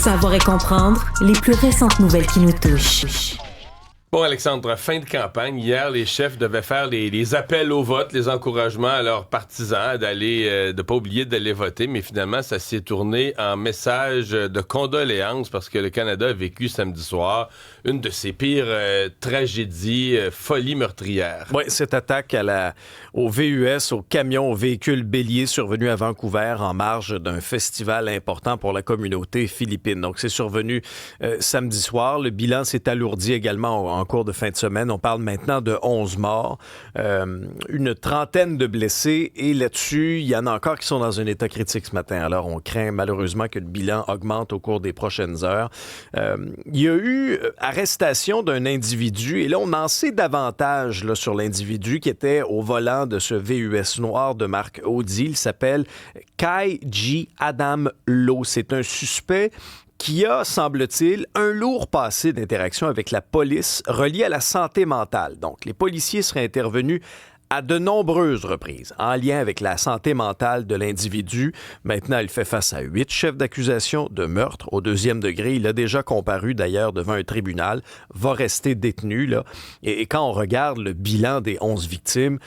Savoir et comprendre les plus récentes nouvelles qui nous touchent. Bon, Alexandre, fin de campagne. Hier, les chefs devaient faire les appels au vote, les encouragements à leurs partisans de ne pas oublier d'aller voter. Mais finalement, ça s'est tourné en message de condoléances parce que le Canada a vécu samedi soir une de ses pires tragédies, folies meurtrières. Oui, cette attaque au VUS, au camion, au véhicule bélier survenu à Vancouver en marge d'un festival important pour la communauté philippine. Donc, c'est survenu samedi soir. Le bilan s'est alourdi également en cours de fin de semaine. On parle maintenant de 11 morts, une trentaine de blessés et là-dessus, il y en a encore qui sont dans un état critique ce matin. Alors, on craint malheureusement que le bilan augmente au cours des prochaines heures. Il y a eu arrestation d'un individu et là, on en sait davantage là, sur l'individu qui était au volant de ce VUS noir de marque Audi. Il s'appelle Kai G. Adam Lowe. C'est un suspect qui a, semble-t-il, un lourd passé d'interaction avec la police relié à la santé mentale. Donc, les policiers seraient intervenus à de nombreuses reprises en lien avec la santé mentale de l'individu. Maintenant, il fait face à 8 chefs d'accusation de meurtre au 2e degré. Il a déjà comparu d'ailleurs devant un tribunal, va rester détenu. Là. Et quand on regarde le bilan des 11 victimes,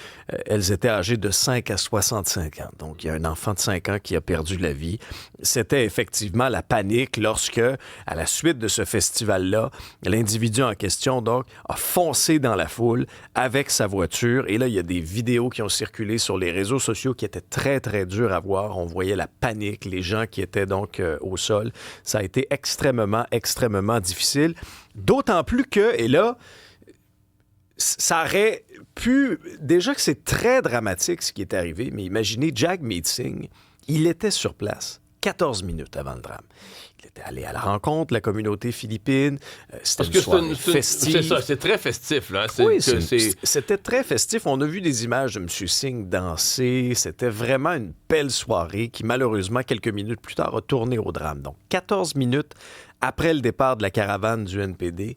elles étaient âgées de 5 à 65 ans. Donc, il y a un enfant de 5 ans qui a perdu la vie. C'était effectivement la panique lorsque, à la suite de ce festival-là, l'individu en question donc a foncé dans la foule avec sa voiture. Et là, il y a des vidéos qui ont circulé sur les réseaux sociaux qui étaient très, très dures à voir. On voyait la panique, les gens qui étaient donc au sol. Ça a été extrêmement, extrêmement difficile. D'autant plus que, et là, ça aurait pu... Déjà que c'est très dramatique ce qui est arrivé, mais imaginez Jagmeet Singh, il était sur place 14 minutes avant le drame. Il était allé à la rencontre de la communauté philippine. C'était une soirée festive. C'est ça, c'est très festif. Là. C'était très festif. On a vu des images de M. Singh danser. C'était vraiment une belle soirée qui, malheureusement, quelques minutes plus tard, a tourné au drame. Donc, 14 minutes après le départ de la caravane du NPD,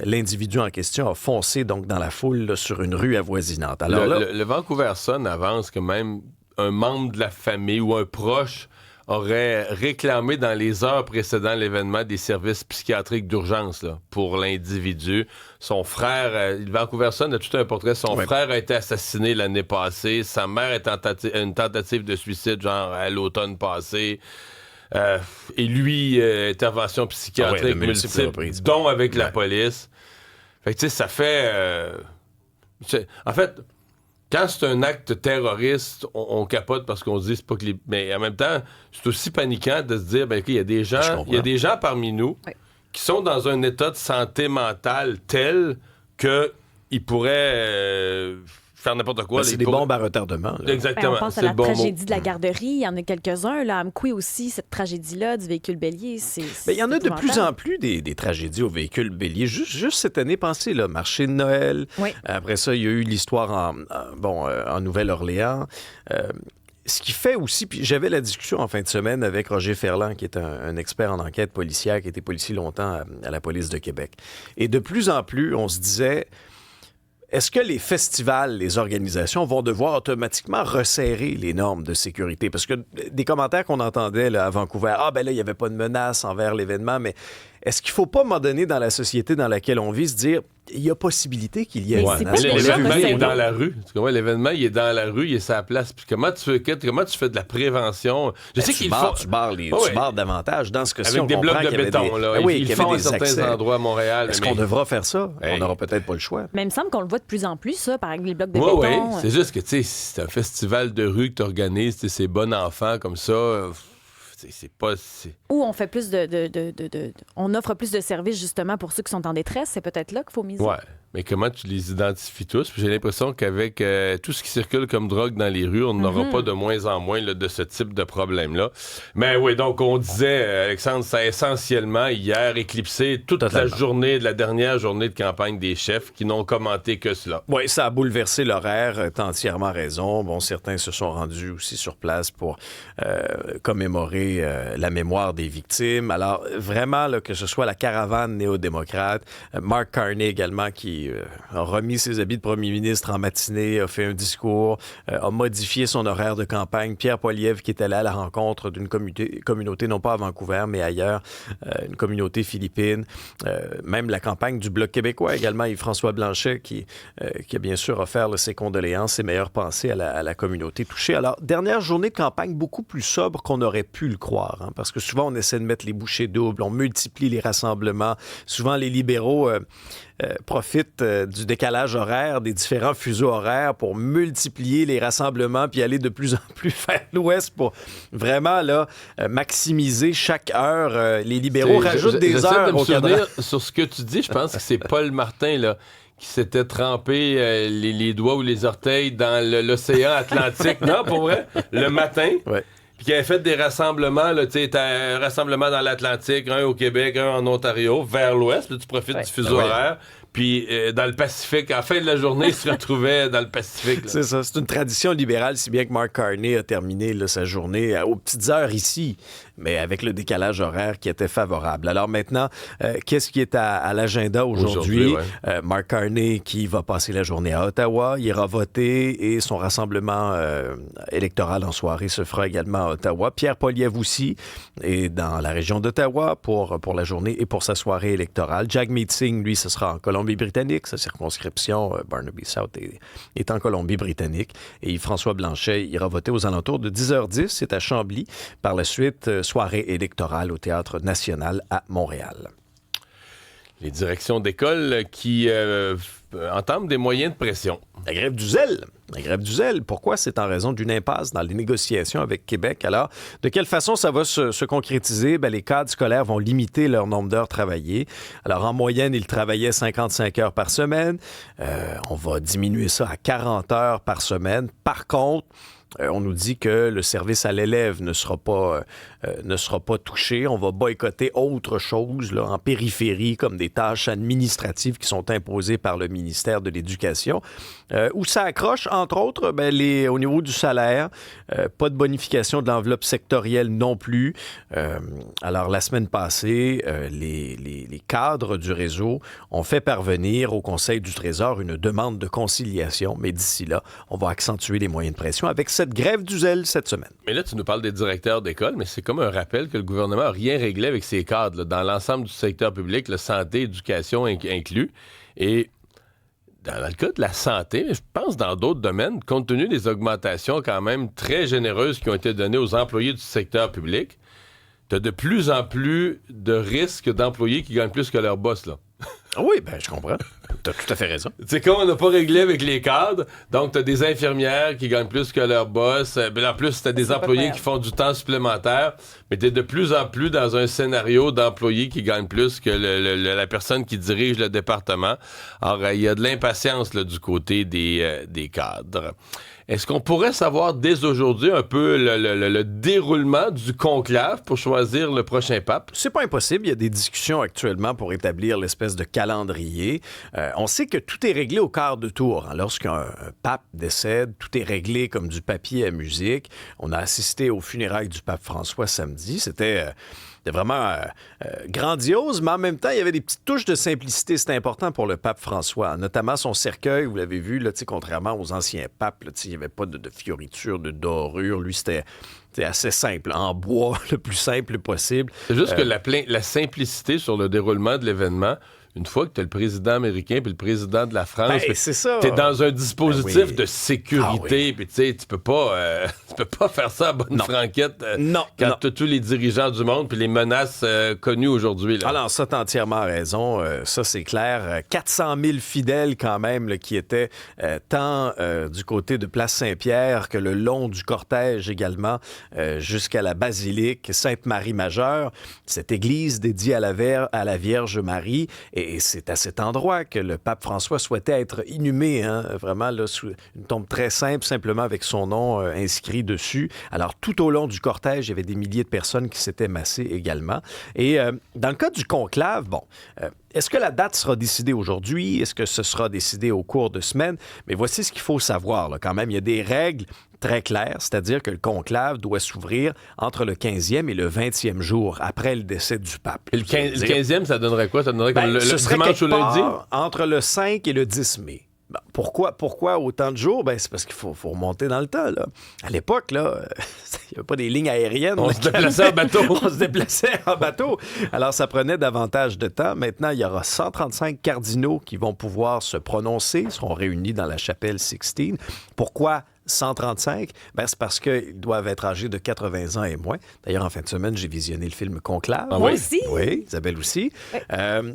l'individu en question a foncé donc dans la foule là, sur une rue avoisinante. Alors, le Vancouver Sun avance que même un membre de la famille ou un proche aurait réclamé dans les heures précédant l'événement des services psychiatriques d'urgence là, pour l'individu. Son frère, Vancouver Sun a tout un portrait, son frère a été assassiné l'année passée, sa mère est une tentative de suicide genre à l'automne passé. Et lui, intervention psychiatrique multiple, dont avec la police. Fait que tu sais, ça fait... en fait... Quand c'est un acte terroriste, on capote parce qu'on se dit c'est pas que les... Mais en même temps, c'est aussi paniquant de se dire ben, il y a des gens parmi nous qui sont dans un état de santé mentale tel qu'ils pourraient faire n'importe quoi. C'est des bombes à retardement. Là. Exactement. On pense à la tragédie de la garderie. Il y en a quelques-uns. Là, à Amqui aussi, cette tragédie-là du véhicule bélier. Il y en a de plus en plus des tragédies au véhicule bélier. Juste cette année, pensez, le marché de Noël. Oui. Après ça, il y a eu l'histoire en Nouvelle-Orléans. Ce qui fait aussi, puis j'avais la discussion en fin de semaine avec Roger Ferland, qui est un expert en enquête policière, qui a été policier longtemps à la police de Québec. Et de plus en plus, on se disait... Est-ce que les festivals, les organisations vont devoir automatiquement resserrer les normes de sécurité? Parce que des commentaires qu'on entendait là, à Vancouver, il n'y avait pas de menace envers l'événement, mais est-ce qu'il ne faut pas, à un moment donné, dans la société dans laquelle on vit, se dire il y a possibilité qu'il y ait une menace? L'événement, il est dans la rue. L'événement, il est dans la rue, il est sur la place. Puis comment tu fais de la prévention? Tu barres davantage. Dans ce cas-ci, avec des blocs de béton. Ils font à certains endroits à Montréal. Est-ce qu'on devra faire ça? On n'aura peut-être pas le choix. Mais il me semble qu'on le voit de plus en plus, ça, par exemple, les blocs de béton. Oui, c'est juste que, tu sais, c'est un festival de rue que tu organises, c'est bon enfant comme ça... C'est pas... Ou on fait plus on offre plus de services justement pour ceux qui sont en détresse. C'est peut-être là qu'il faut miser. Ouais. Mais comment tu les identifies tous? Puis j'ai l'impression qu'avec tout ce qui circule comme drogue dans les rues, on n'aura pas de moins en moins là, de ce type de problème-là. Mais oui, donc on disait, Alexandre, ça a essentiellement hier éclipsé toute la journée, de la dernière journée de campagne des chefs qui n'ont commenté que cela. Oui, ça a bouleversé l'horaire. Tu as entièrement raison. Bon, certains se sont rendus aussi sur place pour commémorer la mémoire des victimes. Alors, vraiment, là, que ce soit la caravane néo-démocrate, Mark Carney également qui qui a remis ses habits de premier ministre en matinée, a fait un discours, a modifié son horaire de campagne. Pierre Poilievre qui est allé à la rencontre d'une communauté, non pas à Vancouver, mais ailleurs, une communauté philippine. Même la campagne du Bloc québécois également, Yves-François Blanchet qui a bien sûr offert ses condoléances, ses meilleures pensées à la communauté touchée. Alors, dernière journée de campagne beaucoup plus sobre qu'on aurait pu le croire, hein, parce que souvent on essaie de mettre les bouchées doubles, on multiplie les rassemblements. Souvent les libéraux profitent du décalage horaire, des différents fuseaux horaires pour multiplier les rassemblements puis aller de plus en plus vers l'ouest pour vraiment là, maximiser chaque heure. Les libéraux rajoutent des heures de me au cadran. souvenir sur ce que tu dis. Je pense que c'est Paul Martin là, qui s'était trempé les doigts ou les orteils dans l'océan Atlantique. Non, pour vrai? Le matin. Ouais. Puis qui avait fait des rassemblements, là, tu sais, un rassemblement dans l'Atlantique, un au Québec, un en Ontario, vers l'ouest. Là, tu profites du fuseau horaire. Puis dans le Pacifique, à la fin de la journée, il se retrouvait dans le Pacifique. Là. C'est ça, c'est une tradition libérale, si bien que Mark Carney a terminé là, sa journée aux petites heures ici, mais avec le décalage horaire qui était favorable. Alors maintenant, qu'est-ce qui est à l'agenda aujourd'hui? Mark Carney qui va passer la journée à Ottawa, il ira voter et son rassemblement électoral en soirée se fera également à Ottawa. Pierre Poilievre aussi est dans la région d'Ottawa pour la journée et pour sa soirée électorale. Jagmeet Singh, lui, ce sera en Colombie-Britannique. Sa circonscription, Barnaby South, est en Colombie-Britannique. Et Yves-François Blanchet ira voter aux alentours de 10h10. C'est à Chambly. Par la suite, soirée électorale au Théâtre national à Montréal. Les directions d'école qui entament des moyens de pression. La grève du zèle. La grève du zèle, pourquoi? C'est en raison d'une impasse dans les négociations avec Québec. Alors, de quelle façon ça va se concrétiser? Bien, les cadres scolaires vont limiter leur nombre d'heures travaillées. Alors, en moyenne, ils travaillaient 55 heures par semaine. On va diminuer ça à 40 heures par semaine. Par contre, on nous dit que le service à l'élève ne sera pas touché. On va boycotter autre chose là, en périphérie, comme des tâches administratives qui sont imposées par le ministère de l'Éducation. Où ça accroche, entre autres, au niveau du salaire, pas de bonification de l'enveloppe sectorielle non plus. Alors, la semaine passée, les cadres du réseau ont fait parvenir au Conseil du Trésor une demande de conciliation. Mais d'ici là, on va accentuer les moyens de pression avec cette grève du zèle cette semaine. Mais là, tu nous parles des directeurs d'école, mais c'est comme un rappel que le gouvernement n'a rien réglé avec ses cadres là, dans l'ensemble du secteur public, la santé, éducation inclus. Et dans le cas de la santé, mais je pense dans d'autres domaines, compte tenu des augmentations quand même très généreuses qui ont été données aux employés du secteur public, tu as de plus en plus de risques d'employés qui gagnent plus que leur boss, là. Oui, je comprends. Tu as tout à fait raison. C'est comme on n'a pas réglé avec les cadres, donc tu as des infirmières qui gagnent plus que leur boss. En plus, tu as des employés qui font du temps supplémentaire, mais tu es de plus en plus dans un scénario d'employés qui gagnent plus que la personne qui dirige le département. Alors, il y a de l'impatience là, du côté des cadres. Est-ce qu'on pourrait savoir dès aujourd'hui un peu le déroulement du conclave pour choisir le prochain pape? C'est pas impossible. Il y a des discussions actuellement pour établir l'espèce de calendrier. On sait que tout est réglé au quart de tour. Hein. Lorsqu'un pape décède, tout est réglé comme du papier à musique. On a assisté aux funérailles du pape François samedi. C'était vraiment grandiose, mais en même temps, il y avait des petites touches de simplicité. C'était important pour le pape François, notamment son cercueil, vous l'avez vu, là, contrairement aux anciens papes, là, il n'y avait pas de fioritures, de dorures. Lui, c'était assez simple, en bois, le plus simple possible. C'est juste que la simplicité sur le déroulement de l'événement, une fois que tu as le président américain puis le président de la France, c'est ça. T'es dans un dispositif de Oui. sécurité, puis tu peux pas faire ça à bonne franquette quand tu as tous les dirigeants du monde puis les menaces connues aujourd'hui. Là. Alors, ça, t'as entièrement raison. Ça, c'est clair. 400 000 fidèles, quand même, là, qui étaient tant du côté de Place Saint-Pierre que le long du cortège également, jusqu'à la basilique Sainte-Marie-Majeure, cette église dédiée à la Vierge Marie. Et c'est à cet endroit que le pape François souhaitait être inhumé, hein, vraiment là, sous une tombe très simple, simplement avec son nom inscrit dessus. Alors, tout au long du cortège, il y avait des milliers de personnes qui s'étaient massées également. Et dans le cas du conclave, Est-ce que la date sera décidée aujourd'hui? Est-ce que ce sera décidé au cours de semaine? Mais voici ce qu'il faut savoir là, quand même. Il y a des règles très claires, c'est-à-dire que le conclave doit s'ouvrir entre le 15e et le 20e jour après le décès du pape. Et le 15e, ça donnerait quoi? Ça donnerait comme le dimanche ou lundi? Entre le 5 et le 10 mai. Ben, pourquoi autant de jours? Ben, c'est parce qu'il faut remonter dans le temps. Là. À l'époque, là, il n'y avait pas des lignes aériennes. On se déplaçait en bateau. On se déplaçait en bateau. Alors, ça prenait davantage de temps. Maintenant, il y aura 135 cardinaux qui vont pouvoir se prononcer, seront réunis dans la chapelle Sixtine. Pourquoi 135? Ben, c'est parce qu'ils doivent être âgés de 80 ans et moins. D'ailleurs, en fin de semaine, j'ai visionné le film Conclave. Ah, Moi oui? aussi. Oui, Isabelle aussi. Oui.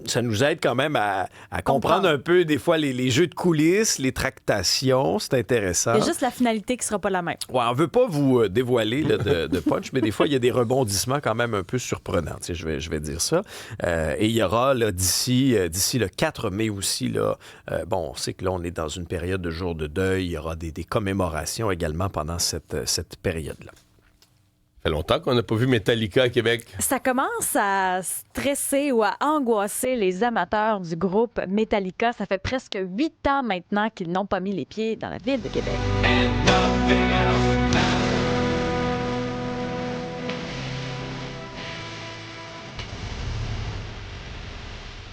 Ça nous aide quand même à comprendre un peu, des fois, les jeux de coulisses, les tractations. C'est intéressant. Il y a juste la finalité qui ne sera pas la même. Ouais, on ne veut pas vous dévoiler là, de punch, mais des fois, il y a des rebondissements quand même un peu surprenants. Tu sais, je vais dire ça. Et il y aura là, d'ici le 4 mai aussi, là, bon, on sait que là, on est dans une période de jour de deuil. Il y aura des commémorations également pendant cette période-là. Ça fait longtemps qu'on n'a pas vu Metallica à Québec. Ça commence à stresser ou à angoisser les amateurs du groupe Metallica. Ça fait presque 8 ans maintenant qu'ils n'ont pas mis les pieds dans la ville de Québec.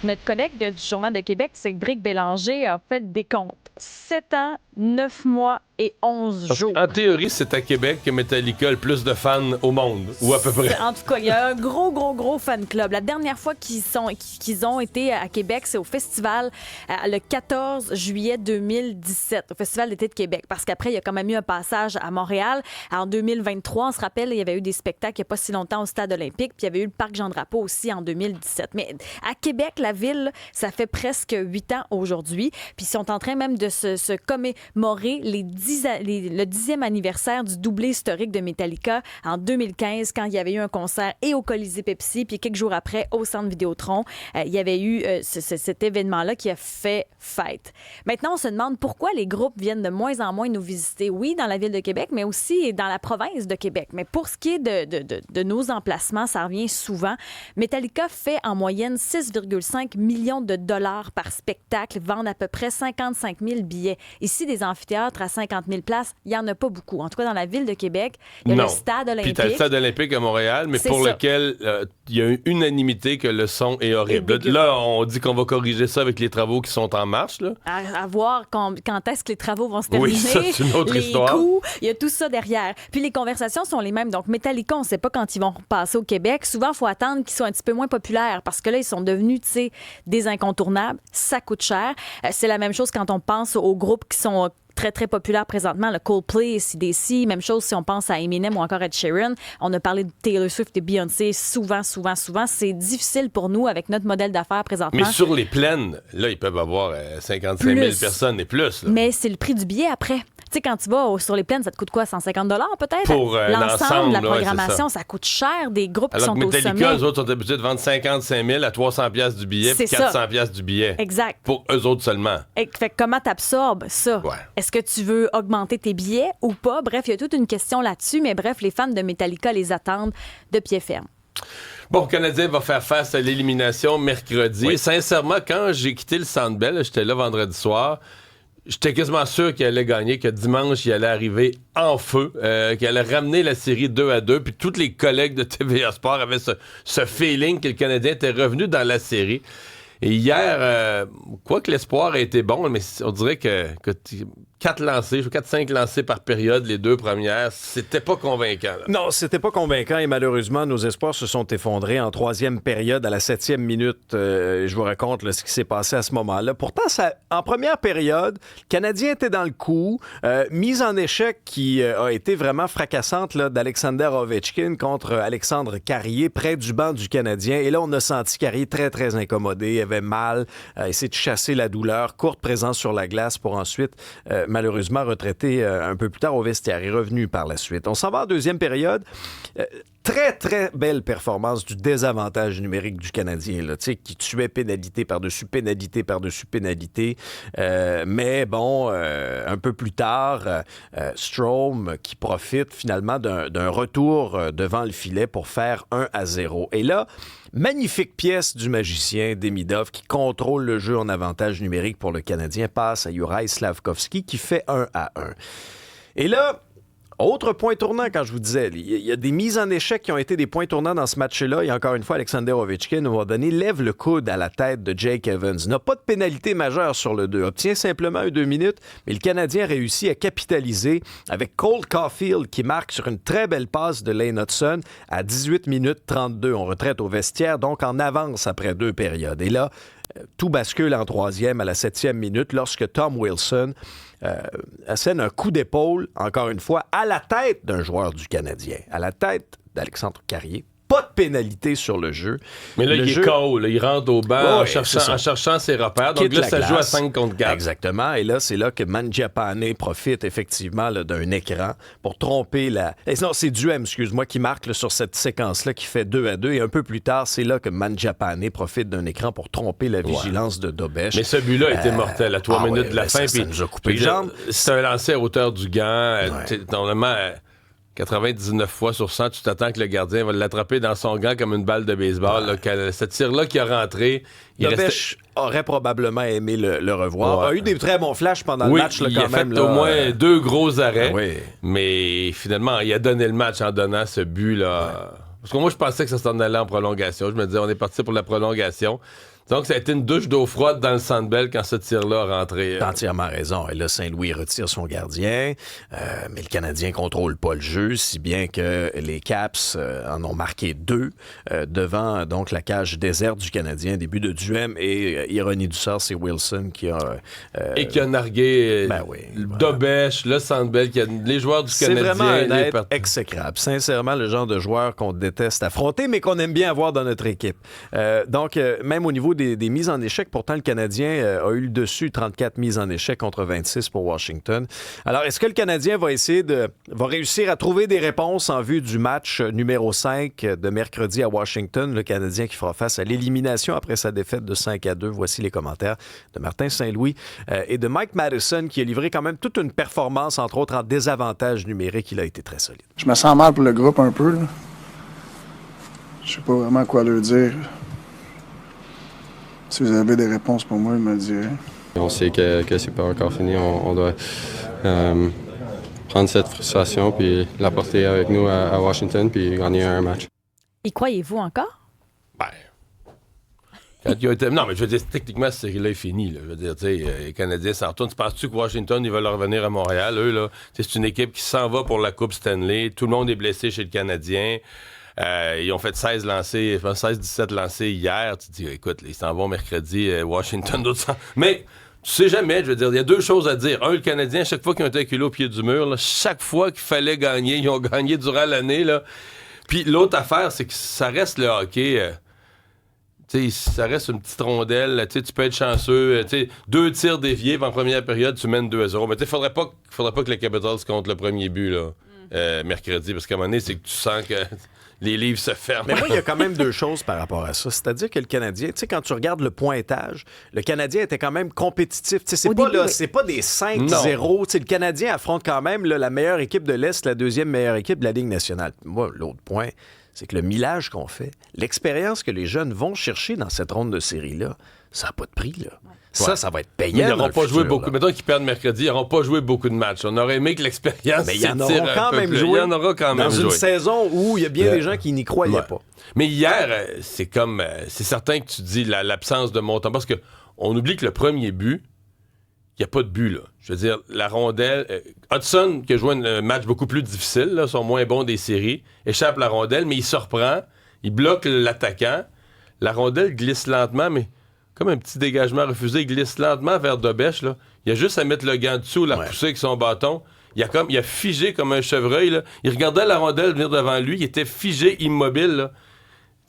Notre collègue du Journal de Québec, Cédric Bélanger, a fait des comptes. 7 ans, 9 mois et 11 jours. En théorie, c'est à Québec que Metallica a le plus de fans au monde, ou à peu près. En tout cas, il y a un gros fan club. La dernière fois qu'ils ont été à Québec, c'est au festival le 14 juillet 2017, au Festival d'été de Québec. Parce qu'après, il y a quand même eu un passage à Montréal. En 2023, on se rappelle, il y avait eu des spectacles il n'y a pas si longtemps au Stade olympique, puis il y avait eu le Parc Jean-Drapeau aussi en 2017. Mais à Québec, la ville, ça fait presque 8 ans aujourd'hui. Puis ils sont en train même de se commémorer le 10e anniversaire du doublé historique de Metallica en 2015, quand il y avait eu un concert et au Colisée Pepsi, puis quelques jours après, au Centre Vidéotron. Il y avait eu cet événement-là qui a fait fête. Maintenant, on se demande pourquoi les groupes viennent de moins en moins nous visiter. Oui, dans la ville de Québec, mais aussi dans la province de Québec. Mais pour ce qui est de nos emplacements, ça revient souvent. Metallica fait en moyenne 6,5 millions de dollars par spectacle, vendent à peu près 55 000 billets. Ici, des amphithéâtres à 50 000 places, il n'y en a pas beaucoup. En tout cas, dans la ville de Québec, il y a le Stade olympique. Puis tu as le Stade olympique à Montréal, mais pour lequel il y a une unanimité que le son est horrible. Là, on dit qu'on va corriger ça avec les travaux qui sont en marche. Là. À voir quand est-ce que les travaux vont se terminer. Oui, ça, c'est une autre histoire. Coûts, il y a tout ça derrière. Puis les conversations sont les mêmes. Donc, Metallica, on ne sait pas quand ils vont passer au Québec. Souvent, il faut attendre qu'ils soient un petit peu moins populaires parce que là, ils sont devenus, tu sais, des incontournables. Ça coûte cher. C'est la même chose quand on pense aux groupes qui sont très, très populaire présentement, le Coldplay, AC/DC, même chose si on pense à Eminem ou encore à Ed Sheeran. On a parlé de Taylor Swift et Beyoncé souvent. C'est difficile pour nous avec notre modèle d'affaires présentement. Mais sur les plaines, là, ils peuvent avoir 55 000 personnes et plus. Là. Mais c'est le prix du billet après. Tu sais, quand tu vas sur les plaines, ça te coûte quoi? 150 $ peut-être? Pour l'ensemble de la là, programmation, ça coûte cher. Des groupes alors qui sont Metallica, au sommet. eux autres sont habitués de vendre 55 000 à 300 $ du billet, puis 400 $ du billet. Exact. Pour eux autres seulement. Fait que comment t'absorbes ça? Ouais. Est-ce que tu veux augmenter tes billets ou pas? Bref, il y a toute une question là-dessus, mais bref, les fans de Metallica les attendent de pied ferme. Bon, le Canadien va faire face à l'élimination mercredi. Oui. Sincèrement, quand j'ai quitté le Centre Bell, j'étais là vendredi soir, j'étais quasiment sûr qu'il allait gagner, que dimanche, il allait arriver en feu, qu'il allait ramener la série 2-2, puis tous les collègues de TVA Sport avaient ce feeling que le Canadien était revenu dans la série. Et hier, quoi que l'espoir a été bon, mais on dirait que 4-5 lancés par période, les deux premières, c'était pas convaincant. Là. Non, c'était pas convaincant et malheureusement, nos espoirs se sont effondrés en troisième période à la 7e minute. Je vous raconte là, ce qui s'est passé à ce moment-là. Pourtant, en première période, le Canadien était dans le coup. Mise en échec qui a été vraiment fracassante là, d'Alexander Ovechkin contre Alexandre Carrier près du banc du Canadien. Et là, on a senti Carrier très, très incommodé. Il avait mal, essayé de chasser la douleur. Courte présence sur la glace pour ensuite... malheureusement retraité un peu plus tard au vestiaire. Il est revenu par la suite. On s'en va en deuxième période. très, très belle performance du désavantage numérique du Canadien, là, qui tuait pénalité par-dessus pénalité par-dessus pénalité. Mais bon, un peu plus tard, Strome qui profite finalement d'un retour devant le filet pour faire 1-0. Et là, magnifique pièce du magicien Demidov qui contrôle le jeu en avantage numérique pour le Canadien, passe à Juraj Slafkovský qui fait 1-1. Et là, autre point tournant, quand je vous disais, il y a des mises en échec qui ont été des points tournants dans ce match-là. Et encore une fois, Alexander Ovechkin, à un moment donné, lève le coude à la tête de Jake Evans. N'a pas de pénalité majeure sur le 2. Obtient simplement 2 minutes, mais le Canadien réussit à capitaliser avec Cole Caulfield qui marque sur une très belle passe de Lane Hutson à 18 minutes 32. On retraite au vestiaire, donc en avance après 2 périodes. Et là, tout bascule en troisième à la 7e minute lorsque Tom Wilson assène un coup d'épaule, encore une fois, à la tête d'un joueur du Canadien, à la tête d'Alexandre Carrier. Pas de pénalité sur le jeu. Mais là, il est KO. Il rentre au banc en cherchant ses repères. Donc là, ça joue à 5 contre 4. Exactement. Et là, c'est là que Mangiapane profite effectivement là, d'un écran pour tromper la... Non, c'est Duhem, excuse-moi, qui marque là, sur cette séquence-là qui fait 2-2. Et un peu plus tard, c'est là que Mangiapane profite d'un écran pour tromper la vigilance de Dobech. Mais ce but-là était mortel à 3 minutes de la fin. Ça nous a coupé les jambes. C'est un lancer à hauteur du gant. Normalement... 99 fois sur 100, tu t'attends que le gardien va l'attraper dans son gant comme une balle de baseball. Là, ce tir-là qui a rentré... Dobech aurait probablement aimé le revoir. Ouais. A eu des très bons flashs pendant le match. Là, il a fait au moins 2 gros arrêts. Mais finalement, il a donné le match en donnant ce but-là. Parce que moi, je pensais que ça s'en allait en prolongation. Je me disais, on est parti pour la prolongation. Donc, ça a été une douche d'eau froide dans le Centre Bell quand ce tir-là a rentré. T'as entièrement raison. Et là, Saint-Louis retire son gardien, mais le Canadien contrôle pas le jeu, si bien que les Caps en ont marqué 2 devant donc la cage déserte du Canadien. Début de Duhem et ironie du sort, c'est Wilson qui a... et qui a nargué Dobech, le Centre Bell, les joueurs du Canadien. C'est vraiment un être exécrable. Sincèrement, le genre de joueur qu'on déteste affronter, mais qu'on aime bien avoir dans notre équipe. Donc, même au niveau des mises en échec. Pourtant, le Canadien a eu le dessus, 34 mises en échec contre 26 pour Washington. Alors, est-ce que le Canadien va réussir à trouver des réponses en vue du match numéro 5 de mercredi à Washington? Le Canadien qui fera face à l'élimination après sa défaite de 5-2. Voici les commentaires de Martin Saint-Louis et de Mike Madison qui a livré quand même toute une performance, entre autres en désavantage numérique. Il a été très solide. Je me sens mal pour le groupe un peu, là. Je sais pas vraiment quoi leur dire. Si vous avez des réponses pour moi, me le direz. On sait que c'est pas encore fini. On doit prendre cette frustration puis la porter avec nous à Washington puis gagner un match. Y croyez-vous encore? Ben... Non, mais je veux dire, techniquement, cette série-là est finie. Là. Je veux dire, tu sais, les Canadiens s'en retournent. Tu penses-tu que Washington, ils veulent revenir à Montréal? Eux, là, c'est une équipe qui s'en va pour la Coupe Stanley. Tout le monde est blessé chez le Canadien. Ils ont fait 16-17 lancés hier. Tu te dis, écoute, ils s'en vont mercredi, Washington, d'autres s'en... Mais tu sais jamais, je veux dire, il y a 2 choses à dire. Un, le Canadien, chaque fois qu'ils ont été acculés au pied du mur, là, chaque fois qu'il fallait gagner, ils ont gagné durant l'année. Là. Puis l'autre affaire, c'est que ça reste le hockey... ça reste une petite rondelle. Tu peux être chanceux. 2 tirs déviés en première période, tu mènes 2-0. Mais il faudrait pas que les Capitals comptent le premier but là, mercredi, parce qu'à un moment donné, c'est que tu sens que les livres se ferment. Mais moi, il y a quand même 2 choses par rapport à ça. C'est-à-dire que le Canadien, quand tu regardes le pointage, le Canadien était quand même compétitif. C'est pas des 5-0. Le Canadien affronte quand même la meilleure équipe de l'Est, la 2e meilleure équipe de la Ligue nationale. Moi, l'autre point, c'est que le millage qu'on fait, l'expérience que les jeunes vont chercher dans cette ronde de série-là, ça n'a pas de prix, là. Ça va être payant. Ils n'auront pas joué beaucoup. Mettons qu'ils perdent mercredi, ils n'auront pas joué beaucoup de matchs. On aurait aimé que l'expérience mais il y en aura quand même joué. Il y en aura quand même joué. Dans une saison où il y a bien des gens qui n'y croyaient pas. Mais hier, c'est certain que tu dis l'absence de montant. Parce qu'on oublie que le premier but, il n'y a pas de but, là. Je veux dire, la rondelle... Hudson, qui a joué un match beaucoup plus difficile, là, sont moins bons des séries, échappe la rondelle, mais il se reprend, il bloque l'attaquant. La rondelle glisse lentement, mais comme un petit dégagement refusé, il glisse lentement vers Dobech, là. Il a juste à mettre le gant dessous, la repousser avec son bâton. Il a figé comme un chevreuil, là. Il regardait la rondelle venir devant lui, il était figé, immobile, là.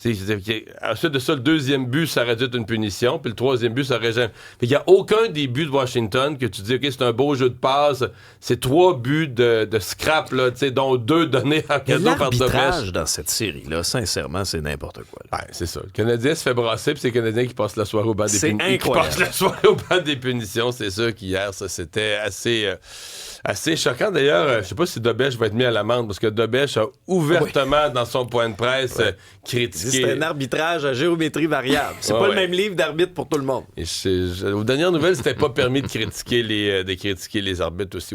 Ensuite de ça, le deuxième but, ça aurait dû être une punition, puis le troisième but, ça aurait jamais... Il n'y a aucun des buts de Washington que tu dis, OK, c'est un beau jeu de passe, c'est 3 buts de scrap, là, dont 2 donnés en cadeau par Dobeš. L'arbitrage dans cette série-là, sincèrement, c'est n'importe quoi. Ouais, c'est ça. Le Canadien se fait brasser, puis c'est le Canadien qui passe la soirée au banc des punitions. C'est incroyable. Qui passe la soirée au banc des punitions, c'est sûr qu'hier, ça, c'était assez choquant. D'ailleurs, je sais pas si Dobeš va être mis à l'amende, parce que Dobeš a ouvertement, dans son point de presse, critiqué... C'est un arbitrage à géométrie variable. C'est pas le même livre d'arbitre pour tout le monde. Et aux dernières nouvelles, c'était pas permis de critiquer les arbitres aussi ouvertement.